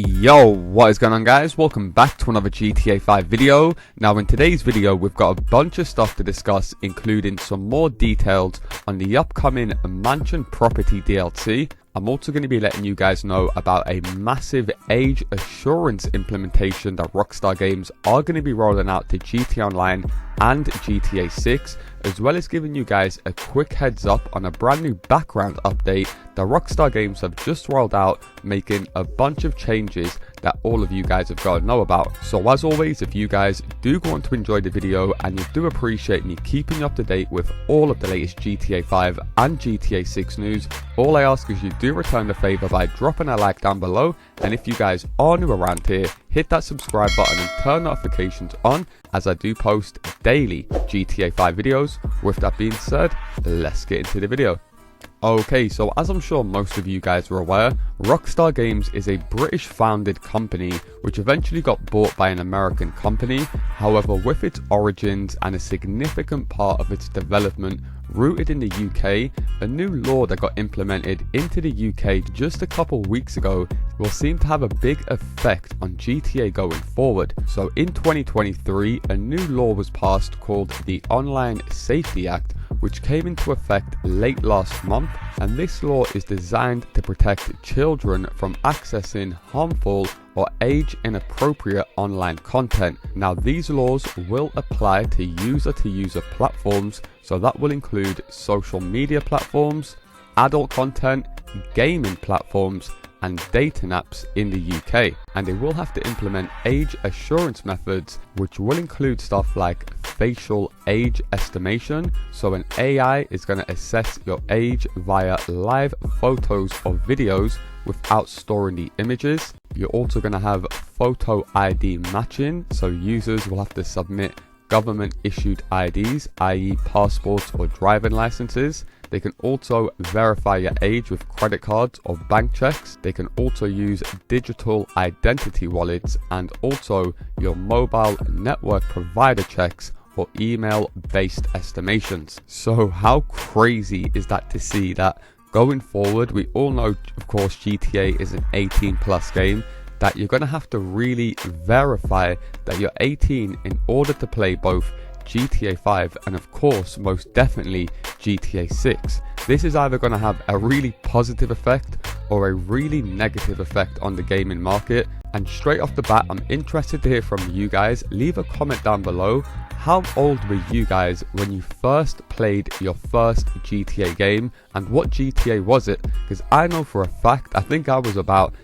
Yo, what is going on guys? Welcome back to another GTA 5 video. Now in today's video we've got a bunch of stuff to discuss, including some more details on the upcoming mansion property DLC. I'm also going to be letting you guys know about a massive age assurance implementation that Rockstar Games are going to be rolling out to GTA Online and GTA 6, as well as giving you guys a quick heads up on a brand new background update that Rockstar Games have just rolled out, making a bunch of changes that all of you guys have got to know about. So as always, if you guys do want to enjoy the video and you do appreciate me keeping you up to date with all of the latest GTA 5 and GTA 6 news, all I ask is you do return the favor by dropping a like down below, and if you guys are new around here, hit that subscribe button and turn notifications on, as I do post daily GTA 5 videos. With that being said, let's get into the video. Okay, so as I'm sure most of you guys are aware, Rockstar Games is a British founded company which eventually got bought by an American company. However, with its origins and a significant part of its development rooted in the UK, a new law that got implemented into the UK just a couple weeks ago will seem to have a big effect on GTA going forward. So in 2023, a new law was passed called the Online Safety Act, which came into effect late last month, and this law is designed to protect children from accessing harmful or age inappropriate online content. Now these laws will apply to user platforms, so that will include social media platforms, adult content, gaming platforms and dating apps in the UK, and they will have to implement age assurance methods, which will include stuff like facial age estimation. So an AI is going to assess your age via live photos or videos without storing the images. You're also going to have photo ID matching, so users will have to submit government issued IDs, i.e. passports or driving licenses. They can also verify your age with credit cards or bank checks. They can also use digital identity wallets and also your mobile network provider checks or email based estimations. So how crazy is that to see that going forward? We all know, of course, GTA is an 18+ game, that you're going to have to really verify that you're 18 in order to play both GTA 5 and of course most definitely GTA 6. This is either going to have a really positive effect or a really negative effect on the gaming market, and straight off the bat I'm interested to hear from you guys. Leave a comment down below. How old were you guys when you first played your first GTA game, and what GTA was it? Because I know for a fact, I think I was about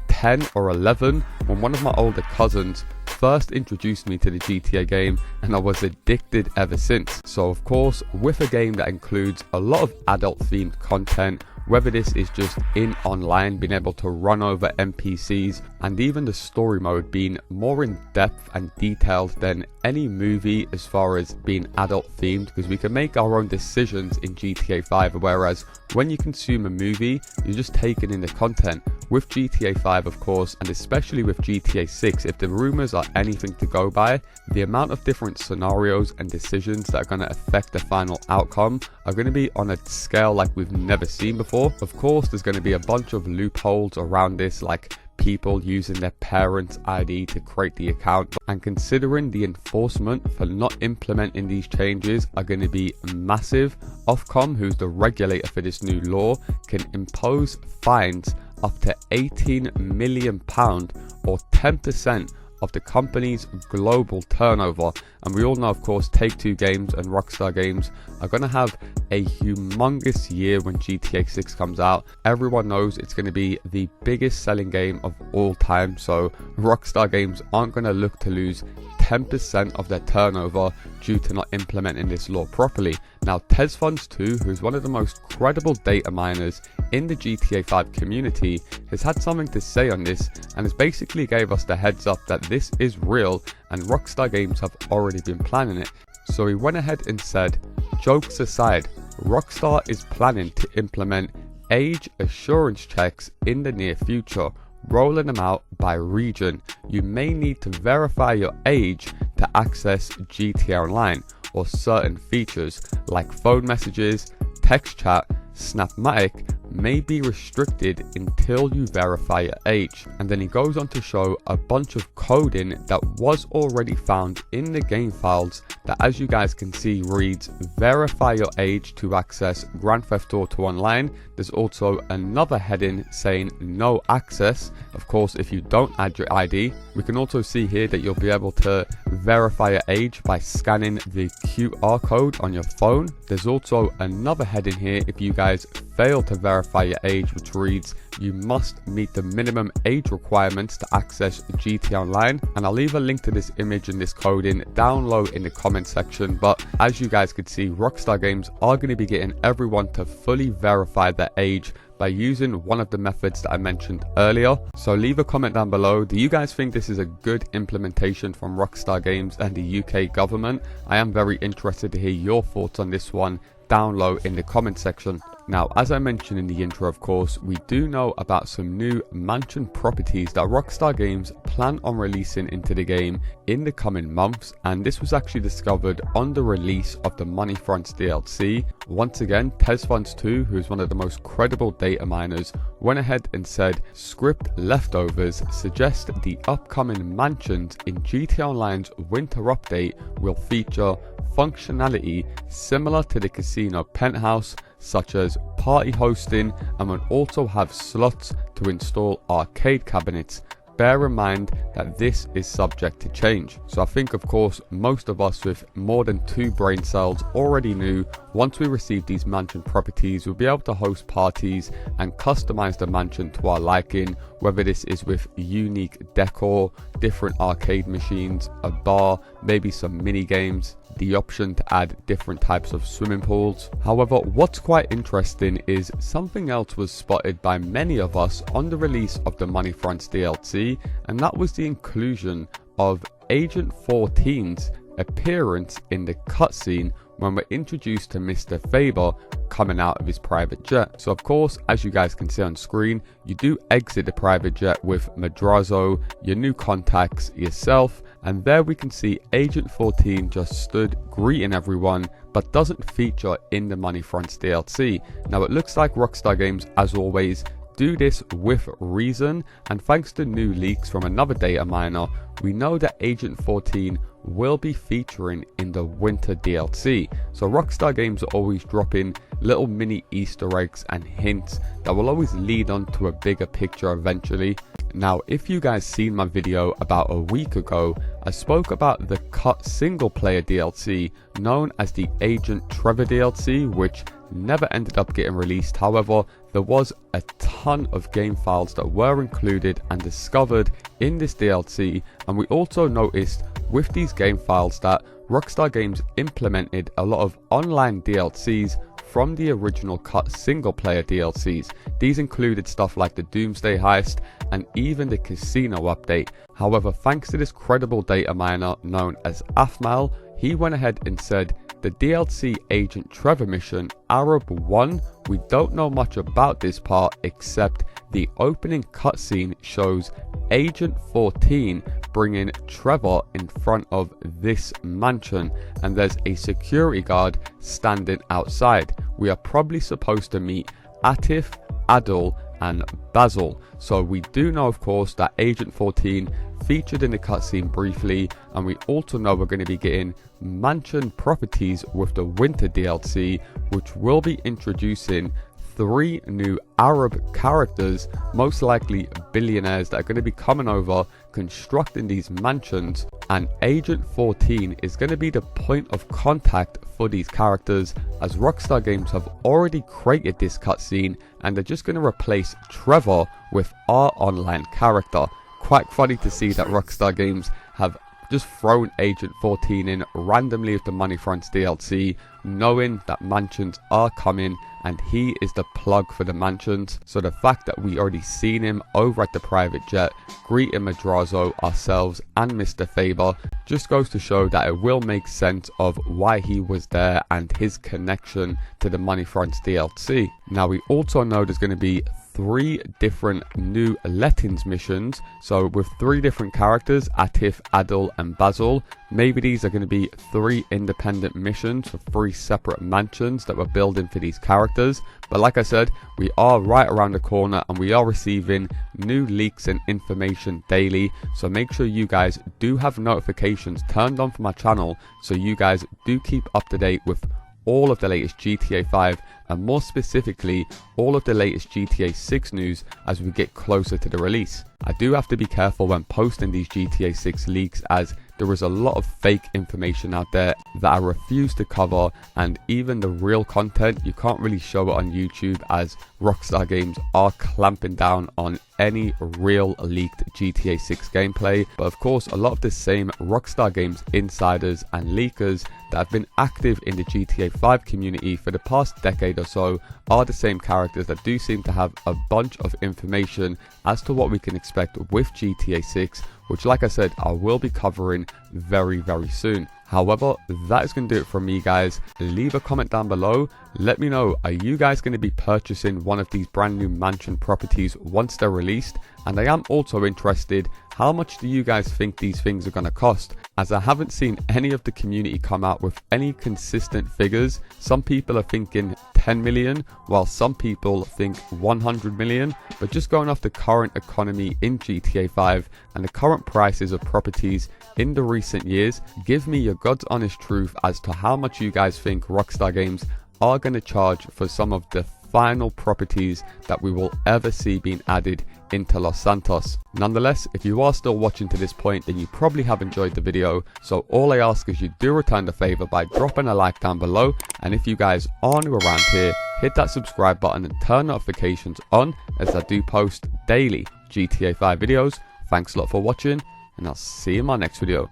10 or 11 when one of my older cousins first introduced me to the GTA game, and I was addicted ever since. So of course, with a game that includes a lot of adult themed content, whether this is just in online, being able to run over NPCs, and even the story mode being more in depth and detailed than any movie as far as being adult themed, because we can make our own decisions in GTA 5, whereas when you consume a movie, you're just taking in the content. With GTA 5 of course, and especially with GTA 6, if the rumors are anything to go by, the amount of different scenarios and decisions that are going to affect the final outcome are going to be on a scale like we've never seen before. Of course, there's going to be a bunch of loopholes around this, like people using their parents' ID to create the account, and considering the enforcement for not implementing these changes are going to be massive, Ofcom, who's the regulator for this new law, can impose fines up to £18 million or 10% of the company's global turnover. And we all know, of course, Take-Two Games and Rockstar Games are going to have a humongous year when GTA 6 comes out. Everyone knows it's going to be the biggest selling game of all time, so Rockstar Games aren't going to look to lose 10% of their turnover due to not implementing this law properly. Now TezFunds2, who's one of the most credible data miners in the GTA 5 community, has had something to say on this, and has basically gave us the heads up that this is real and Rockstar Games have already been planning it. So he went ahead and said, jokes aside, Rockstar is planning to implement age assurance checks in the near future, rolling them out by region. You may need to verify your age to access GTA Online or certain features like phone messages, text chat, Snapmatic, may be restricted until you verify your age. And then he goes on to show a bunch of coding that was already found in the game files that, as you guys can see, reads verify your age to access Grand Theft Auto Online. There's also another heading saying no access, of course, if you don't add your ID. We can also see here that you'll be able to verify your age by scanning the QR code on your phone. There's also another heading here if you guys fail to verify your age, which reads you must meet the minimum age requirements to access GTA Online. And I'll leave a link to this image and this coding down low in the comment section. But as you guys could see, Rockstar Games are going to be getting everyone to fully verify their age by using one of the methods that I mentioned earlier. So leave a comment down below. Do you guys think this is a good implementation from Rockstar Games and the UK government? I am very interested to hear your thoughts on this one down low in the comment section. Now, as I mentioned in the intro, of course, we do know about some new mansion properties that Rockstar Games plan on releasing into the game in the coming months, and this was actually discovered on the release of the Money Fronts DLC. Once again, TezFunds2, who is one of the most credible data miners, went ahead and said script leftovers suggest the upcoming mansions in GTA Online's winter update will feature functionality similar to the casino penthouse, such as party hosting, and will also have slots to install arcade cabinets. Bear in mind that this is subject to change. So I think, of course, most of us with more than 2 brain cells already knew once we receive these mansion properties, we'll be able to host parties and customize the mansion to our liking, whether this is with unique decor, different arcade machines, a bar, maybe some mini games, the option to add different types of swimming pools. However, what's quite interesting is something else was spotted by many of us on the release of the Money Fronts DLC, and that was the inclusion of Agent 14's appearance in the cutscene when we're introduced to Mr. Faber coming out of his private jet. So of course, as you guys can see on screen, you do exit the private jet with Madrazo, your new contacts, yourself, and there we can see Agent 14 just stood greeting everyone, but doesn't feature in the Money Fronts DLC. Now it looks like Rockstar Games, as always, do this with reason, and thanks to new leaks from another data miner, we know that Agent 14 will be featuring in the winter DLC. So Rockstar Games are always dropping little mini Easter eggs and hints that will always lead on to a bigger picture eventually. Now, if you guys seen my video about a week ago, I spoke about the cut single player DLC known as the Agent Trevor DLC, which never ended up getting released. However, there was a ton of game files that were included and discovered in this DLC, and we also noticed with these game files that Rockstar Games implemented a lot of online DLCs from the original cut single player DLCs. These included stuff like the Doomsday Heist and even the casino update. However, thanks to this credible data miner known as Afmal, he went ahead and said the DLC Agent Trevor mission, Arab 1, we don't know much about this part except the opening cutscene shows Agent 14 bringing Trevor in front of this mansion, and there's a security guard standing outside. We are probably supposed to meet Atif, Adil and Basil. So we do know, of course, that Agent 14 featured in the cutscene briefly, and we also know we're going to be getting mansion properties with the winter DLC, which will be introducing 3 new Arab characters, most likely billionaires, that are going to be coming over constructing these mansions, and Agent 14 is going to be the point of contact for these characters, as Rockstar Games have already created this cutscene and they're just going to replace Trevor with our online character. Quite funny to see that Rockstar Games have just thrown Agent 14 in randomly with the Money Fronts DLC, knowing that mansions are coming and he is the plug for the mansions. So the fact that we already seen him over at the private jet greeting Madrazo, ourselves and Mr. Faber just goes to show that it will make sense of why he was there and his connection to the Money Fronts DLC. Now we also know there's going to be 3 different new lettings missions. So with 3 different characters, Atif, Adil and Basil. Maybe these are going to be 3 independent missions for 3 separate mansions that we're building for these characters. But like I said, we are right around the corner and we are receiving new leaks and information daily. So make sure you guys do have notifications turned on for my channel so you guys do keep up to date with all of the latest GTA 5 and more specifically all of the latest GTA 6 news as we get closer to the release. I do have to be careful when posting these GTA 6 leaks as there is a lot of fake information out there that I refuse to cover, and even the real content you can't really show it on YouTube as Rockstar Games are clamping down on any real leaked GTA 6 gameplay. But of course a lot of the same Rockstar Games insiders and leakers that have been active in the GTA 5 community for the past decade or so are the same characters that do seem to have a bunch of information as to what we can expect with GTA 6, which like I said I will be covering very soon. However, that is going to do it from me guys. Leave a comment down below. Let me know, are you guys going to be purchasing one of these brand new mansion properties once they're released? And I am also interested, how much do you guys think these things are going to cost? As I haven't seen any of the community come out with any consistent figures. Some people are thinking 10 million, while some people think 100 million. But just going off the current economy in GTA 5 and the current prices of properties in the recent years, give me your God's honest truth as to how much you guys think Rockstar Games are going to charge for some of the final properties that we will ever see being added into Los Santos. Nonetheless, if you are still watching to this point, then you probably have enjoyed the video. So all I ask is you do return the favor by dropping a like down below, and if you guys are new around here, hit that subscribe button and turn notifications on as I do post daily GTA 5 videos. Thanks a lot for watching, and I'll see you in my next video.